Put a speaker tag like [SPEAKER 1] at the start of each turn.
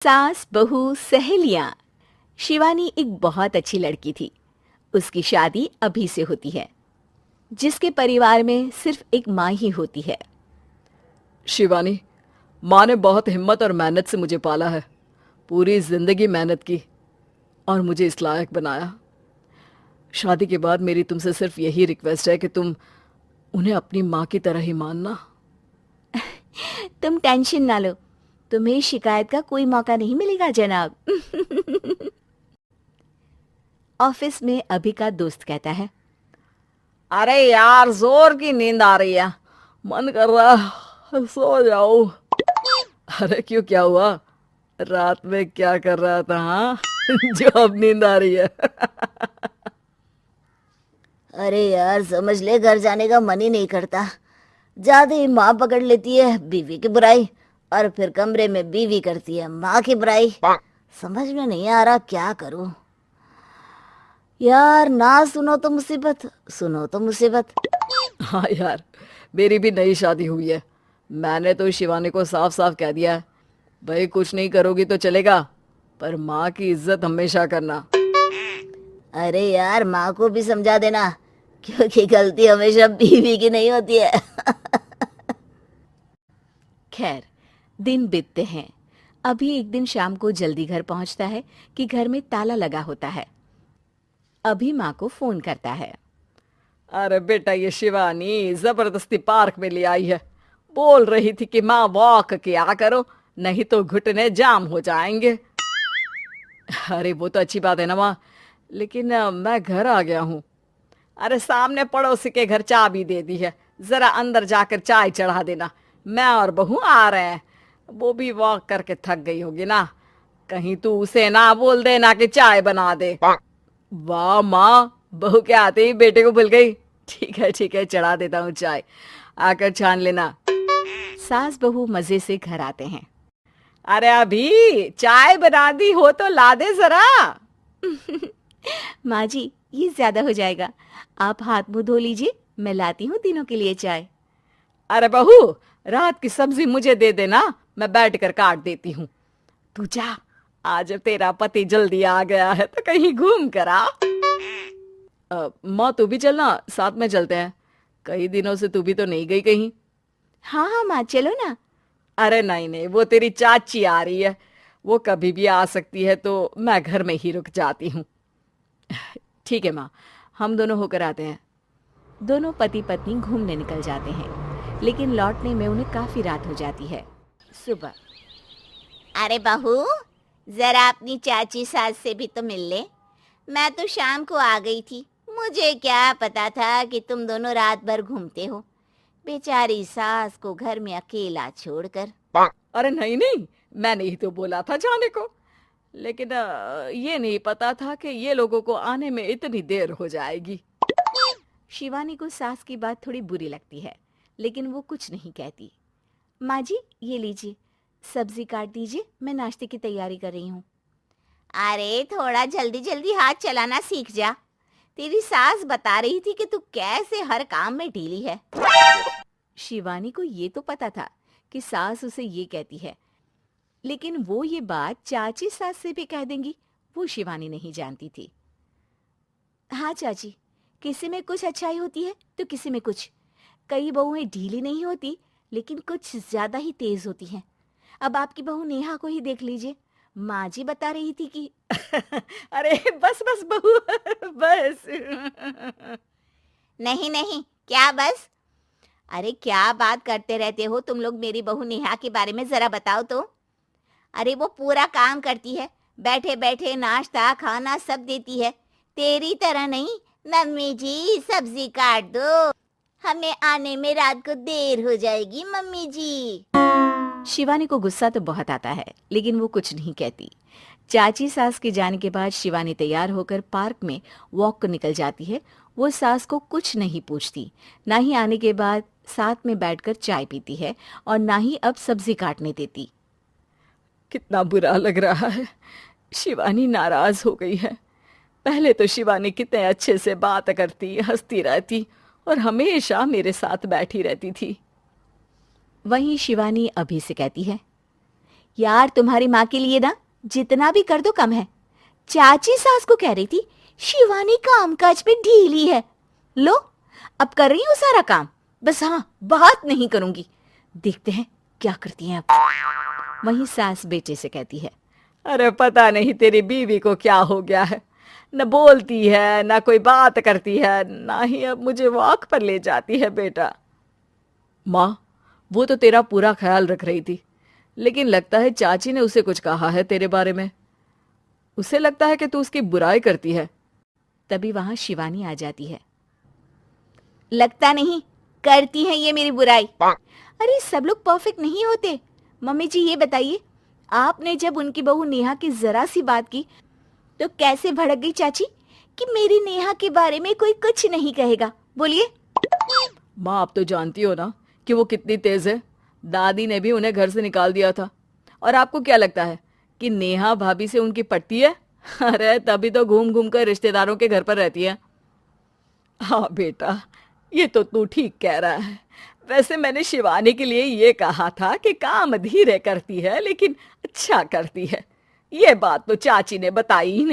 [SPEAKER 1] सास बहू सहेलियां। शिवानी एक बहुत अच्छी लड़की थी। उसकी शादी अभी से होती है, जिसके परिवार में सिर्फ एक माँ ही होती है।
[SPEAKER 2] शिवानी, माँ ने बहुत हिम्मत और मेहनत से मुझे पाला है। पूरी जिंदगी मेहनत की और मुझे इस लायक बनाया। शादी के बाद मेरी तुमसे सिर्फ यही रिक्वेस्ट है कि तुम उन्हें अपनी माँ की तरह ही मानना।
[SPEAKER 1] तुम टेंशन ना लो, तुम्हें शिकायत का कोई मौका नहीं मिलेगा जनाब। ऑफिस में अभी का दोस्त कहता है,
[SPEAKER 2] अरे यार, जोर की नींद आ रही है, मन कर रहा है सो जाओ। अरे क्यों, क्या हुआ? रात में क्या कर रहा था? हाँ जो अब नींद आ रही है।
[SPEAKER 3] अरे यार, समझ ले, घर जाने का मन ही नहीं करता। ज्यादा ही माँ पकड़ लेती है बीवी की बुराई, और फिर कमरे में बीवी करती है माँ की बुराई। समझ में नहीं आ रहा क्या करूं। यार, ना सुनो तो मुसीबत, सुनो तो मुसीबत।
[SPEAKER 2] हाँ यार, मेरी भी नई शादी हुई है। मैंने तो शिवानी को साफ साफ कह दिया है, भाई कुछ नहीं करोगी तो चलेगा, पर माँ की इज्जत हमेशा करना।
[SPEAKER 3] अरे यार, माँ को भी समझा देना, क्योंकि गलती हमेशा बीवी की नहीं होती है।
[SPEAKER 1] खैर, दिन बीतते हैं। अभी एक दिन शाम को जल्दी घर पहुंचता है कि घर में ताला लगा होता है। अभी माँ को फोन करता है।
[SPEAKER 2] अरे बेटा, ये शिवानी जबरदस्ती पार्क में ले आई है। बोल रही थी कि माँ वॉक किया करो, नहीं तो घुटने जाम हो जाएंगे। अरे वो तो अच्छी बात है ना माँ, लेकिन मैं घर आ गया हूँ। अरे सामने पड़ोसी के घर चाबी दे दी है, जरा अंदर जाकर चाय चढ़ा देना। मैं और बहू आ रहे हैं। वो भी वॉक करके थक गई होगी ना, कहीं तू उसे ना बोल देना कि चाय बना दे। वाह माँ, बहू के आते ही बेटे को भूल गई। ठीक है, चढ़ा देता हूँ चाय, आकर छान लेना।
[SPEAKER 1] सास बहू मजे से घर आते हैं।
[SPEAKER 2] अरे अभी चाय बना दी हो तो ला दे जरा।
[SPEAKER 1] माँ जी, ये ज्यादा हो जाएगा, आप हाथ मुंह धो लीजिए, मैं लाती हूँ तीनों के लिए चाय।
[SPEAKER 2] अरे बहू, रात की सब्जी मुझे दे देना, मैं बैठ कर काट देती हूँ। तू जा, आज तेरा पति जल्दी आ गया है तो कहीं घूम कर आ। माँ तू भी चलना, साथ में चलते हैं। कई दिनों से तू भी तो नहीं गई कहीं।
[SPEAKER 1] हाँ हाँ माँ, चलो ना।
[SPEAKER 2] अरे नहीं नहीं, वो तेरी चाची आ रही है, वो कभी भी आ सकती है, तो मैं घर में ही रुक जाती हूँ। ठीक है माँ, हम दोनों होकर आते हैं।
[SPEAKER 1] दोनों पति पत्नी घूमने निकल जाते हैं, लेकिन लौटने में उन्हें काफी रात हो जाती है। सुबह,
[SPEAKER 3] अरे बहू, जरा अपनी चाची सास से भी तो मिल ले। मैं तो शाम को आ गई थी, मुझे क्या पता था कि तुम दोनों रात भर घूमते हो। बेचारी सास को घर में अकेला छोड़कर।
[SPEAKER 2] अरे नहीं नहीं, मैंने ही तो बोला था जाने को, लेकिन ये नहीं पता था कि ये लोगों को आने में इतनी देर हो जाएगी।
[SPEAKER 1] शिवानी को सास की बात थोड़ी बुरी लगती है, लेकिन वो कुछ नहीं कहती। माँ जी, ये लीजिए, सब्जी काट दीजिए, मैं नाश्ते की तैयारी कर रही हूँ।
[SPEAKER 3] अरे थोड़ा जल्दी जल्दी हाथ चलाना सीख जा। तेरी सास बता रही थी कि तू कैसे हर काम में ढीली है।
[SPEAKER 1] शिवानी को ये तो पता था कि सास उसे ये कहती है, लेकिन वो ये बात चाची सास से भी कह देंगी, वो शिवानी नहीं जानती थी। हाँ चाची, किसी में कुछ अच्छाई होती है तो किसी में कुछ। कई बहुएं ढीली नहीं होती, लेकिन कुछ ज्यादा ही तेज होती हैं। अब आपकी बहू नेहा को ही देख लीजिए, माँ जी बता रही थी कि
[SPEAKER 2] अरे बस बस बहू, बस।
[SPEAKER 3] नहीं नहीं, क्या बस? अरे क्या बात करते रहते हो तुम लोग मेरी बहू नेहा के बारे में, जरा बताओ तो। अरे वो पूरा काम करती है, बैठे बैठे नाश्ता खाना सब देती है। तेरी तरह नहीं, मम्मी जी सब्जी काट दो, हमें आने में रात को देर हो जाएगी मम्मी जी।
[SPEAKER 1] शिवानी को गुस्सा तो बहुत आता है, लेकिन वो कुछ नहीं कहती। चाची सास के जाने के बाद शिवानी तैयार होकर पार्क में वॉक को निकल जाती है। वो सास को कुछ नहीं पूछती, ना ही आने के बाद साथ में बैठकर चाय पीती है, और ना ही अब सब्जी काटने देती।
[SPEAKER 2] कितना बुरा लग रहा है, शिवानी नाराज हो गई है। पहले तो शिवानी कितने अच्छे से बात करती, हंसती रहती और हमेशा मेरे साथ बैठी रहती थी।
[SPEAKER 1] वहीं शिवानी अभी से कहती है,
[SPEAKER 3] यार तुम्हारी माँ के लिए ना जितना भी कर दो कम है। चाची सास को कह रही थी शिवानी कामकाज पे ढीली है। लो अब कर रही हूँ सारा काम, बस हाँ बात नहीं करूंगी। देखते हैं क्या करती हैं अब।
[SPEAKER 1] वहीं सास बेटे से कहती है,
[SPEAKER 2] अरे पता नहीं तेरी बीवी को क्या हो गया है, न बोलती है न कोई बात करती है, ना ही अब मुझे वॉक पर ले जाती है बेटा। माँ, वो तो तेरा पूरा ख्याल रख रही थी, लेकिन लगता है चाची ने उसे कुछ कहा है तेरे बारे में। उसे लगता है कि तू उसकी बुराई करती है।
[SPEAKER 1] तभी वहां शिवानी आ जाती है।
[SPEAKER 3] लगता नहीं करती है ये मेरी बुराई। अरे सब लोग परफेक्ट नहीं होते। मम्मी जी ये बताइए, आपने जब उनकी बहू नेहा की जरा सी बात की तो कैसे भड़क गई चाची कि मेरी नेहा के बारे में कोई कुछ नहीं कहेगा। बोलिए।
[SPEAKER 2] माँ, आप तो जानती हो ना कि वो कितनी तेज है। दादी ने भी उन्हें घर से निकाल दिया था। और आपको क्या लगता है कि नेहा भाभी से उनकी पटती है? अरे तभी तो घूम घूम कर रिश्तेदारों के घर पर रहती है। हाँ बेटा, ये तो तू ठीक कह रहा है। वैसे मैंने शिवानी के लिए ये कहा था कि काम धीरे करती है लेकिन अच्छा करती है। ये बात तो चाची ने बताई ही नहीं।